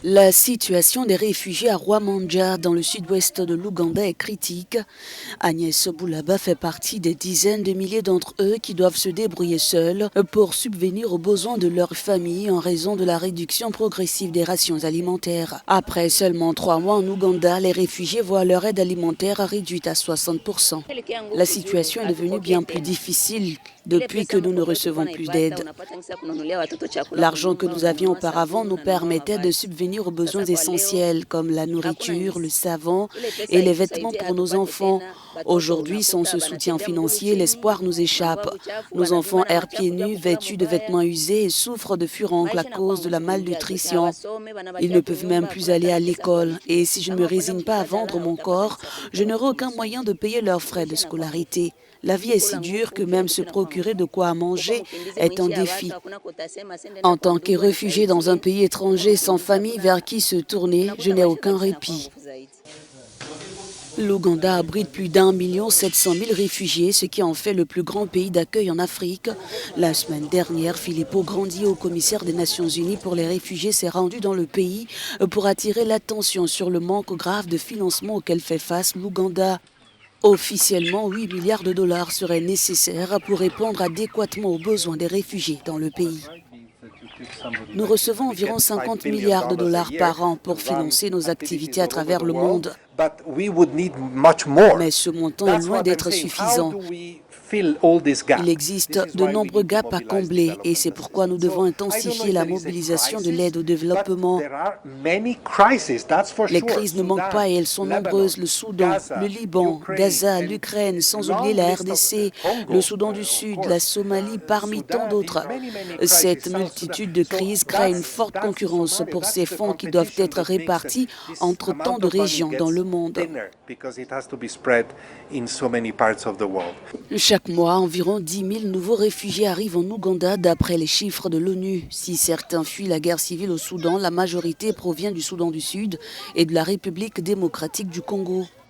La situation des réfugiés à Rwamandja, dans le sud-ouest de l'Ouganda, est critique. Agnès Boulaba fait partie des dizaines de milliers d'entre eux qui doivent se débrouiller seuls pour subvenir aux besoins de leur famille en raison de la réduction progressive des rations alimentaires. Après seulement 3 mois en Ouganda, les réfugiés voient leur aide alimentaire réduite à 60%. La situation est devenue bien plus difficile depuis que nous ne recevons plus d'aide. L'argent que nous avions auparavant nous permettait de subvenir aux besoins essentiels comme la nourriture, le savon et les vêtements pour nos enfants. Aujourd'hui, sans ce soutien financier, l'espoir nous échappe. Nos enfants errent pieds nus, vêtus de vêtements usés et souffrent de furoncles à cause de la malnutrition. Ils ne peuvent même plus aller à l'école et si je ne me résigne pas à vendre mon corps, je n'aurai aucun moyen de payer leurs frais de scolarité. La vie est si dure que même se procurer de quoi manger est un défi. En tant que réfugié dans un pays étranger sans famille vers qui se tourner, je n'ai aucun répit. L'Ouganda abrite plus d'1,7 million réfugiés, ce qui en fait le plus grand pays d'accueil en Afrique. La semaine dernière, Filippo Grandi, haut commissaire des Nations Unies pour les réfugiés, s'est rendu dans le pays pour attirer l'attention sur le manque grave de financement auquel fait face l'Ouganda. Officiellement, 8 milliards de dollars seraient nécessaires pour répondre adéquatement aux besoins des réfugiés dans le pays. Nous recevons environ 50 milliards de dollars par an pour financer nos activités à travers le monde. Mais ce montant est loin d'être suffisant. Il existe de nombreux gaps à combler et c'est pourquoi nous devons intensifier la mobilisation de l'aide au développement. Les crises ne manquent pas et elles sont nombreuses. Le Soudan, le Liban, Gaza, l'Ukraine, sans oublier la RDC, le Soudan du Sud, la Somalie, parmi tant d'autres. Cette multitude de crises crée une forte concurrence pour ces fonds qui doivent être répartis entre tant de régions dans le monde. Chaque mois, environ 10 000 nouveaux réfugiés arrivent en Ouganda d'après les chiffres de l'ONU. Si certains fuient la guerre civile au Soudan, la majorité provient du Soudan du Sud et de la République démocratique du Congo.